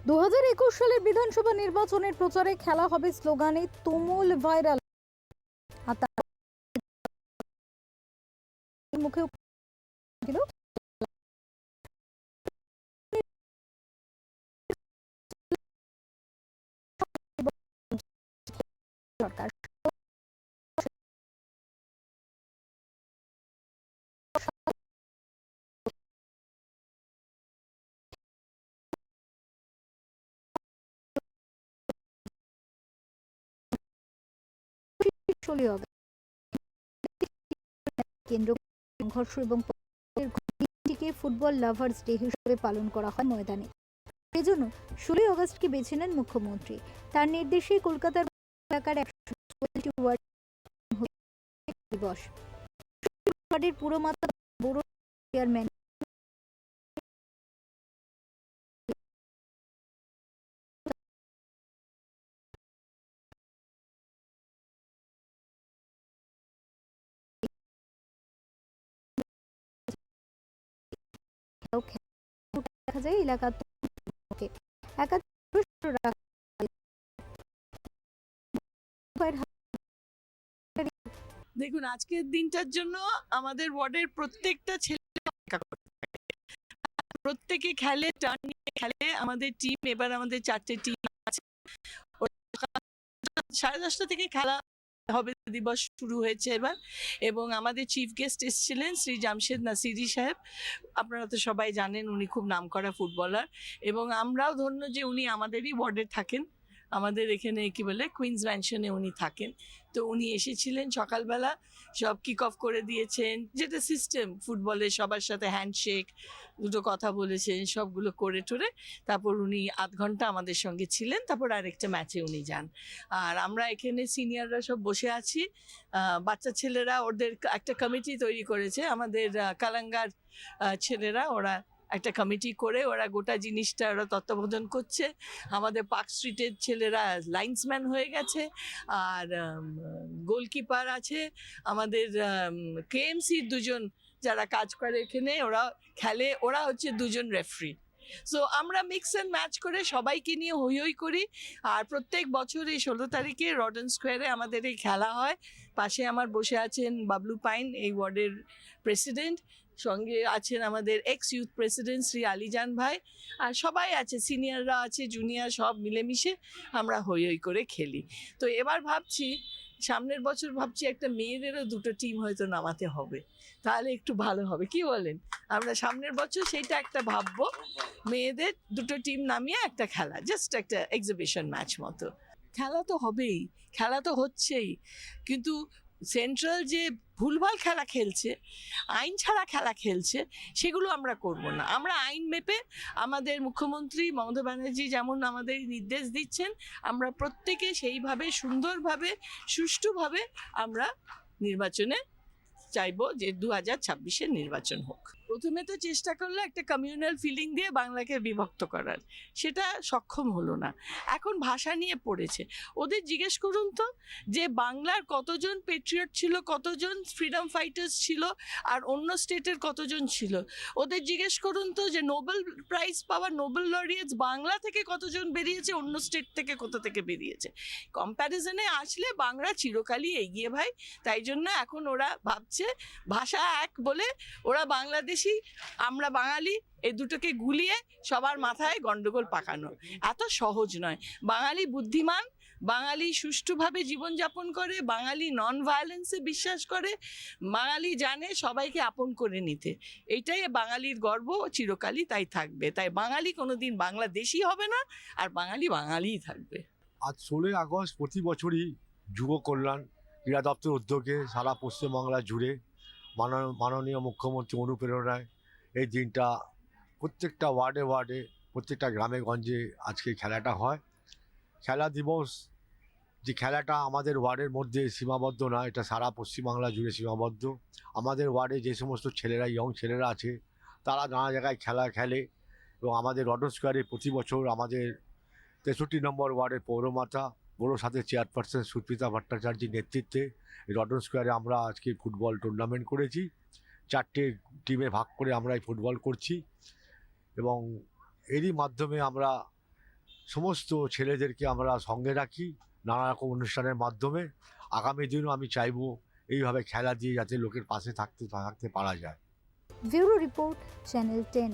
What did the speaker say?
2021 সালের বিধানসভা নির্বাচনের প্রচারে খেলা হবে স্লোগানে তুমুল ভাইরাল। আর তার মুখে ছিল সরকার। কেন্দ্র সংঘর্ষ এবং দিনটিকে ফুটবল লাভার্স ডে হিসেবে পালন করা হয় ময়দানে। এজন্য 16 আগস্টকে বেছে নেন মুখ্যমন্ত্রী। তার নির্দেশে কলকাতার এলাকার 140 ওয়ার্ড দিবস ওয়ার্ডের পুরমাতা বড় চেয়ারম্যান দেখা যায় এলাকার দেখুন, আজকের দিনটার জন্য আমাদের ওয়ার্ডের প্রত্যেকটা ছেলে প্রত্যেকে খেলে, টার্ন নিয়ে খেলে। আমাদের টিম, এবার আমাদের 4টে টিম আছে। 10:30 থেকে খেলা হবে, দিবস শুরু হয়েছে এবার। এবং আমাদের চিফ গেস্ট এসেছিলেন শ্রী জামশেদ নাসিরি সাহেব। আপনারা তো সবাই জানেন উনি খুব নামকরা ফুটবলার, এবং আমরাও ধন্য যে উনি আমাদেরই ওয়ার্ডে থাকেন। আমাদের এখানে কি বলে কুইন্স ম্যানশনে উনি থাকেন। তো উনি এসেছিলেন সকালবেলা, সব কিক অফ করে দিয়েছেন, যেটা সিস্টেম ফুটবলের, সবার সাথে হ্যান্ডশেক, দুটো কথা বলেছেন, সবগুলো করে টোরে তারপর উনি আধ ঘন্টা আমাদের সঙ্গে ছিলেন। তারপর আরেকটা ম্যাচে উনি যান। আর আমরা এখানে সিনিয়ররা সব বসে আছি। বাচ্চা ছেলেরা ওদের একটা কমিটি তৈরি করেছে, আমাদের কালাঙ্গার ছেলেরা, ওরা একটা কমিটি করে ওরা গোটা জিনিসটা ওরা তত্ত্বাবধান করছে। আমাদের পার্ক স্ট্রিটের ছেলেরা লাইন্সম্যান হয়ে গেছে, আর গোলকিপার আছে। আমাদের কেএমসির দুজন যারা কাজ করে এখানে, ওরা খেলে, ওরা হচ্ছে দুজন রেফারি। সো আমরা মিক্স অ্যান্ড ম্যাচ করে সবাইকে নিয়ে হই হই করি। আর প্রত্যেক বছর এই 16 তারিখে রডন স্কোয়ারে আমাদের এই খেলা হয়। পাশে আমার বসে আছেন বাবলু পাইন, এই ওয়ার্ডের প্রেসিডেন্ট। সঙ্গে আছেন আমাদের x youth president Shri Alijan ভাই। আর সবাই আছে, সিনিয়ররা আছে, জুনিয়র, সব মিলেমিশে আমরা হই হই করে খেলি। তো এবার ভাবছি, সামনের বছর ভাবছি একটা মেয়েদেরও 2টো টিম হয়তো নামাতে হবে, তাহলে একটু ভালো হবে, কি বলেন? আমরা সামনের বছর সেইটা একটা ভাববো, মেয়েদের 2টো টিম নামিয়ে একটা খেলা, জাস্ট একটা এক্সিবিশন ম্যাচ মতো। খেলা তো হবেই, খেলা তো হচ্ছেই, কিন্তু সেন্ট্রাল যে ভুলভাল খেলা খেলছে, আইন ছাড়া খেলা খেলছে, সেগুলো আমরা করব না। আমরা আইন মেপে, আমাদের মুখ্যমন্ত্রী মমতা ব্যানার্জি যেমন আমাদের নির্দেশ দিচ্ছেন, আমরা প্রত্যেকে সেইভাবে সুন্দরভাবে সুষ্ঠুভাবে আমরা নির্বাচনে চাইবো যে 2026-এর নির্বাচন হোক। প্রথমে তো চেষ্টা করলো একটা কমিউনাল ফিলিং দিয়ে বাংলাকে বিভক্ত করার, সেটা সক্ষম হলো না। এখন ভাষা নিয়ে পড়েছে। ওদের জিজ্ঞেস করুন তো যে বাংলার কতজন পেট্রিয়ট ছিল, কতজন ফ্রিডম ফাইটার্স ছিল, আর অন্য স্টেটের কতজন ছিল। ওদের জিজ্ঞেস করুন তো যে নোবেল প্রাইজ পাওয়া নোবেল লরিয়েটস বাংলা থেকে কতজন বেরিয়েছে, অন্য স্টেট থেকে কোথা থেকে বেরিয়েছে। কম্প্যারিজনে আসলে বাংলা চিরকালই এগিয়ে ভাই। তাই জন্য এখন ওরা ভাবছে ভাষা এক বলে ওরা বাংলাদেশি, আমরা বাঙালি, এই দুটোকে গুলিয়ে সবার মাথায় গন্ডগোল পাকানো এত সহজ নয়। বাঙালি বুদ্ধিমান, বাঙালি সুষ্ঠুভাবে জীবনযাপন করে, বাঙালি নন ভায়োলেন্সে বিশ্বাস করে, বাঙালি জানে সবাইকে আপন করে নিতে। এইটাই বাঙালির গর্ব, চিরকালই তাই থাকবে। তাই বাঙালি কোনোদিন বাংলাদেশি হবে না, আর বাঙালি বাঙালিই থাকবে। আজ 16 আগস্ট প্রতি বছরই যুব কল্যাণ ক্রীড়া দপ্তর উদ্যোগে সারা পশ্চিমবাংলা জুড়ে মাননীয় মুখ্যমন্ত্রী অনুপ্রেরণায় এই দিনটা প্রত্যেকটা ওয়ার্ডে ওয়ার্ডে, প্রত্যেকটা গ্রামে গঞ্জে আজকে খেলাটা হয়। খেলা দিবস, যে খেলাটা আমাদের ওয়ার্ডের মধ্যে সীমাবদ্ধ না, এটা সারা পশ্চিমবাংলা জুড়ে সীমাবদ্ধ। আমাদের ওয়ার্ডে যে সমস্ত ছেলেরা, ইয়ং ছেলেরা আছে, তারা নানা জায়গায় খেলা খেলে। এবং আমাদের রডন স্কোয়ারে প্রতি বছর আমাদের 63 নম্বর ওয়ার্ডের পৌরমাতা বড়ো সাথে চেয়ারপারসন সুস্মিতা ভট্টাচার্যের নেতৃত্বে রডন স্কোয়ারে আমরা আজকে ফুটবল টুর্নামেন্ট করেছি। 4টে টিমে ভাগ করে আমরা এই ফুটবল করছি, এবং এরই মাধ্যমে আমরা সমস্ত ছেলেদেরকে আমরা সঙ্গে রাখি নানা রকম অনুষ্ঠানের মাধ্যমে। আগামী দিনও আমি চাইবো এইভাবে খেলা দিয়ে যাতে লোকের পাশে থাকতে পারা যায়। Bureau report, channel 10।